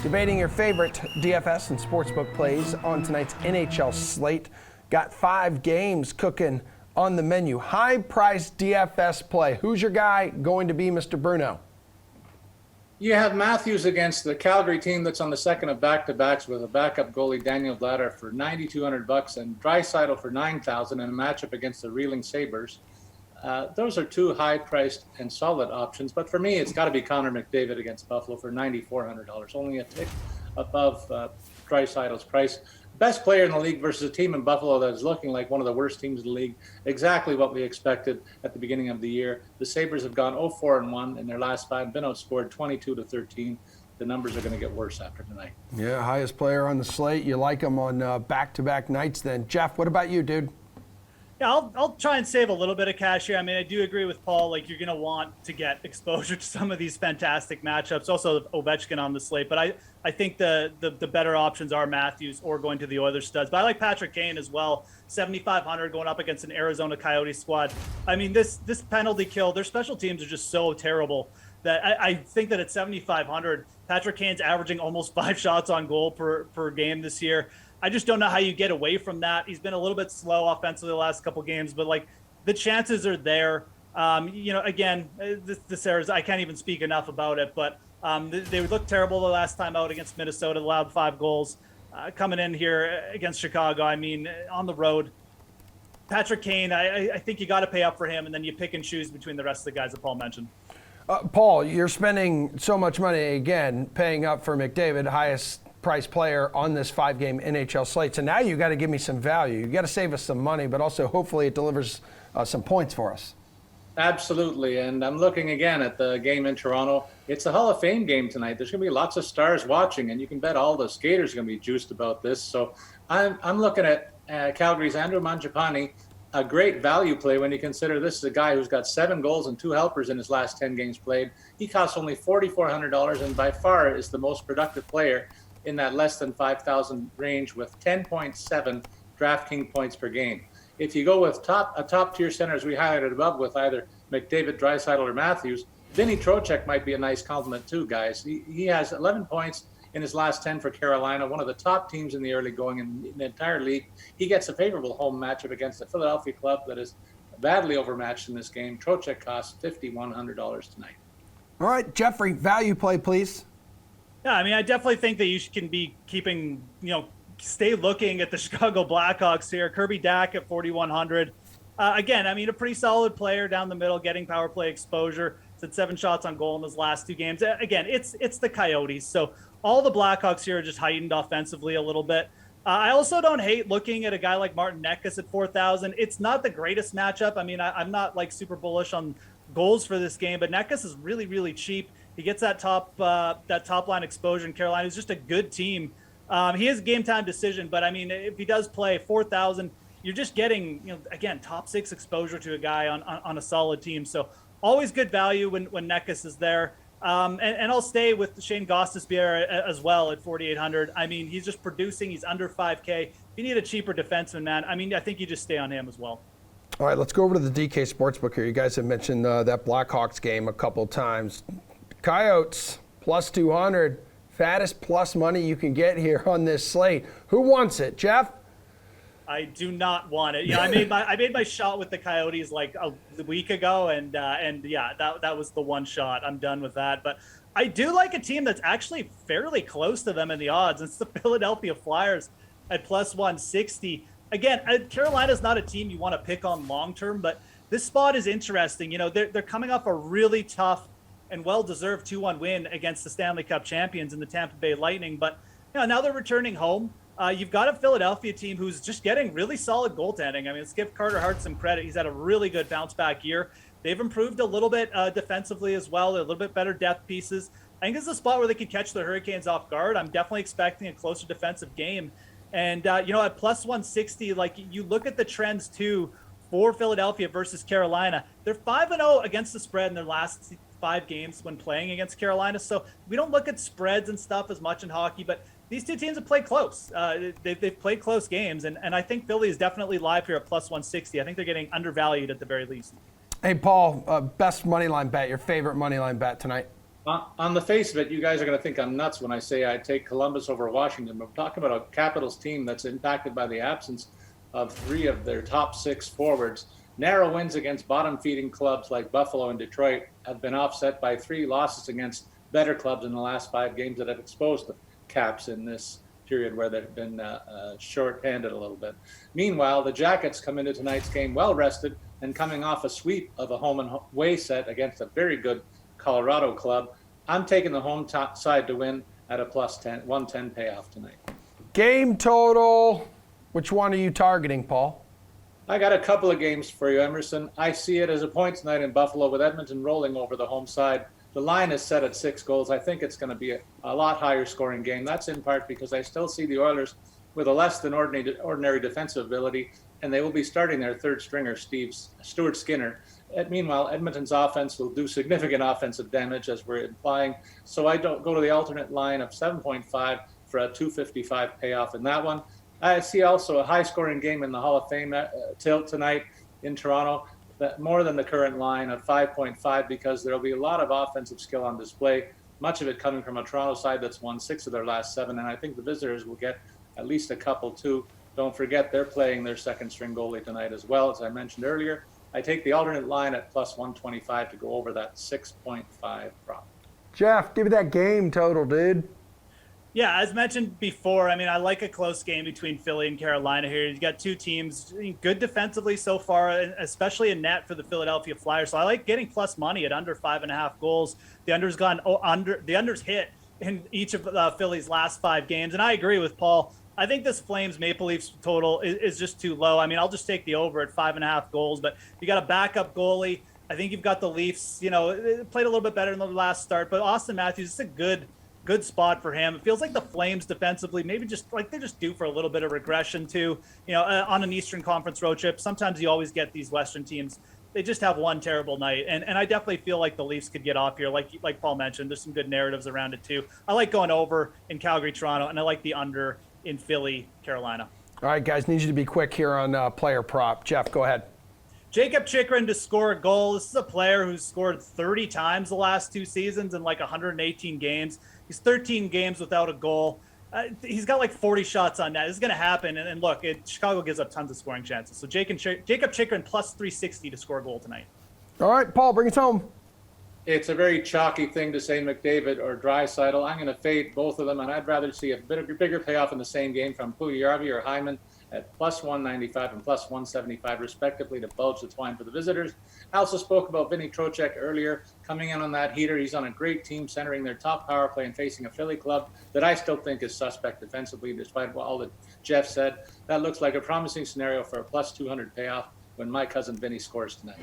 Debating your favorite DFS and Sportsbook plays on tonight's NHL slate. Got 5 games cooking on the menu. High-priced DFS play. Who's your guy going to be, Mr. Bruno? You have Matthews against the Calgary team that's on the second of back-to-backs with a backup goalie, Daniel Vladar, for $9,200 and Draisaitl for $9,000 in a matchup against the reeling Sabres. Those are 2 high-priced and solid options, but for me, it's got to be Connor McDavid against Buffalo for $9,400, only a tick above Draisaitl's price. Best player in the league versus a team in Buffalo that is looking like one of the worst teams in the league. Exactly what we expected at the beginning of the year. The Sabres have gone 0-4-1 in their last 5, been outscored 22-13. The numbers are going to get worse after tonight. Yeah, highest player on the slate. You like him on back-to-back nights then. Geoff, what about you, dude? Yeah, I'll try and save a little bit of cash here. I mean, I do agree with Paul. Like, you're going to want to get exposure to some of these fantastic matchups. Also, Ovechkin on the slate. But I think the better options are Matthews or going to the Oilers studs. But I like Patrick Kane as well. 7,500 going up against an Arizona Coyotes squad. I mean, this penalty kill, their special teams are just so terrible that I think that at 7,500, Patrick Kane's averaging almost 5 shots on goal per game this year. I just don't know how you get away from that. He's been a little bit slow offensively the last couple games, but like the chances are there. Again, this Arizona, I can't even speak enough about it, but they looked terrible the last time out against Minnesota, allowed 5 goals. Coming in here against Chicago, I mean, on the road, Patrick Kane, I think you got to pay up for him, and then you pick and choose between the rest of the guys that Paul mentioned. Paul, you're spending so much money, again, paying up for McDavid, highest price player on this 5-game NHL slate. So now you got to give me some value. You got to save us some money, but also hopefully it delivers some points for us. Absolutely. And I'm looking again at the game in Toronto. It's a Hall of Fame game tonight. There's going to be lots of stars watching, and you can bet all the skaters are going to be juiced about this. So I'm looking at Calgary's Andrew Mangiapane, a great value play when you consider this is a guy who's got 7 goals and 2 helpers in his last 10 games played. He costs only $4,400 and by far is the most productive player in that less than 5,000 range with 10.7 DraftKings points per game. If you go with a top-tier center, as we highlighted above, with either McDavid, Draisaitl, or Matthews, Vinny Trocheck might be a nice compliment too, guys. He has 11 points in his last 10 for Carolina, one of the top teams in the early going in the entire league. He gets a favorable home matchup against a Philadelphia club that is badly overmatched in this game. Trocheck costs $5,100 tonight. All right, Jeffrey, value play, please. Yeah, I mean, I definitely think that you can be keeping, stay looking at the Chicago Blackhawks here. Kirby Dach at 4,100. Again, I mean, a pretty solid player down the middle, getting power play exposure. He's had 7 shots on goal in his last 2 games. Again, it's the Coyotes. So all the Blackhawks here are just heightened offensively a little bit. I also don't hate looking at a guy like Martin Necas at 4,000. It's not the greatest matchup. I mean, I'm not like super bullish on goals for this game, but Necas is really, really cheap. He gets that top line exposure in Carolina. He's just a good team. He is a game time decision, but I mean, if he does play 4,000, you're just getting, again, top 6 exposure to a guy on a solid team. So always good value when Necas is there. And I'll stay with Shane Gostisbehere as well at 4,800. I mean, he's just producing. He's under 5K. If you need a cheaper defenseman, man, I mean, I think you just stay on him as well. All right, let's go over to the DK Sportsbook here. You guys have mentioned that Blackhawks game a couple times. Coyotes, plus 200. Fattest plus money you can get here on this slate. Who wants it, Geoff? I do not want it. Yeah, I made my shot with the Coyotes like a week ago, and yeah, that was the one shot. I'm done with that. But I do like a team that's actually fairly close to them in the odds. It's the Philadelphia Flyers at plus 160. Again, Carolina's not a team you want to pick on long term, but this spot is interesting. They're coming off a really tough and well-deserved 2-1 win against the Stanley Cup champions in the Tampa Bay Lightning. But now they're returning home. You've got a Philadelphia team who's just getting really solid goaltending. I mean, let's give Carter Hart some credit. He's had a really good bounce-back year. They've improved a little bit defensively as well. They're a little bit better depth pieces. I think this is a spot where they could catch the Hurricanes off guard. I'm definitely expecting a closer defensive game. And, at plus 160, like, you look at the trends, too, for Philadelphia versus Carolina. They're 5-0 against the spread in their last 5 games when playing against Carolina. So we don't look at spreads and stuff as much in hockey, but these two teams have played close. They've played close games, and I think Philly is definitely live here at plus 160. I think they're getting undervalued at the very least. Hey, Paul, best money line bet, your favorite money line bet tonight? On the face of it, you guys are going to think I'm nuts when I say I take Columbus over Washington. But we're talking about a Capitals team that's impacted by the absence of 3 of their top 6 forwards. Narrow wins against bottom-feeding clubs like Buffalo and Detroit have been offset by 3 losses against better clubs in the last 5 games that have exposed the Caps in this period where they've been short-handed a little bit. Meanwhile, the Jackets come into tonight's game well-rested and coming off a sweep of a home and away set against a very good Colorado club. I'm taking the home side to win at a +110 payoff tonight. Game total. Which one are you targeting, Paul? I got a couple of games for you, Emerson. I see it as a point tonight in Buffalo with Edmonton rolling over the home side. The line is set at 6 goals. I think it's going to be a lot higher scoring game. That's in part because I still see the Oilers with a less than ordinary defensive ability, and they will be starting their third stringer, Stuart Skinner. Meanwhile, Edmonton's offense will do significant offensive damage, as we're implying. So I don't go to the alternate line of 7.5 for a 255 payoff in that one. I see also a high-scoring game in the Hall of Fame tilt tonight in Toronto, more than the current line of 5.5 because there will be a lot of offensive skill on display, much of it coming from a Toronto side that's won 6 of their last 7, and I think the visitors will get at least a couple too. Don't forget they're playing their second-string goalie tonight as well, as I mentioned earlier. I take the alternate line at +125 to go over that 6.5 prop. Geoff, give me that game total, dude. Yeah, as mentioned before, I mean, I like a close game between Philly and Carolina here. You got 2 teams good defensively so far, especially in net for the Philadelphia Flyers. So I like getting plus money at under 5.5 goals. The under's gone under. The under's hit in each of Philly's last 5 games, and I agree with Paul. I think this Flames Maple Leafs total is just too low. I mean, I'll just take the over at 5.5 goals, but you got a backup goalie. I think you've got the Leafs, played a little bit better in the last start, but Austin Matthews is a good spot for him. It feels like the Flames defensively, maybe just like they're just due for a little bit of regression too, on an Eastern Conference road trip. Sometimes you always get these Western teams. They just have one terrible night. And I definitely feel like the Leafs could get off here. Like Paul mentioned, there's some good narratives around it too. I like going over in Calgary, Toronto, and I like the under in Philly, Carolina. All right, guys, need you to be quick here on player prop. Geoff, go ahead. Jacob Chychrun to score a goal. This is a player who's scored 30 times the last 2 seasons in like 118 games. He's 13 games without a goal. He's got like 40 shots on net. This is going to happen. And look, Chicago gives up tons of scoring chances. So Jacob Chychrun plus 360 to score a goal tonight. All right, Paul, bring us home. It's a very chalky thing to say McDavid or Draisaitl. I'm going to fade both of them, and I'd rather see a bigger payoff in the same game from Puljujarvi or Hyman at +195 and +175 respectively to bulge the twine for the visitors. I also spoke about Vinny Trocheck earlier, coming in on that heater. He's on a great team centering their top power play and facing a Philly club that I still think is suspect defensively, despite all that Geoff said. That looks like a promising scenario for a +200 payoff when my cousin Vinny scores tonight.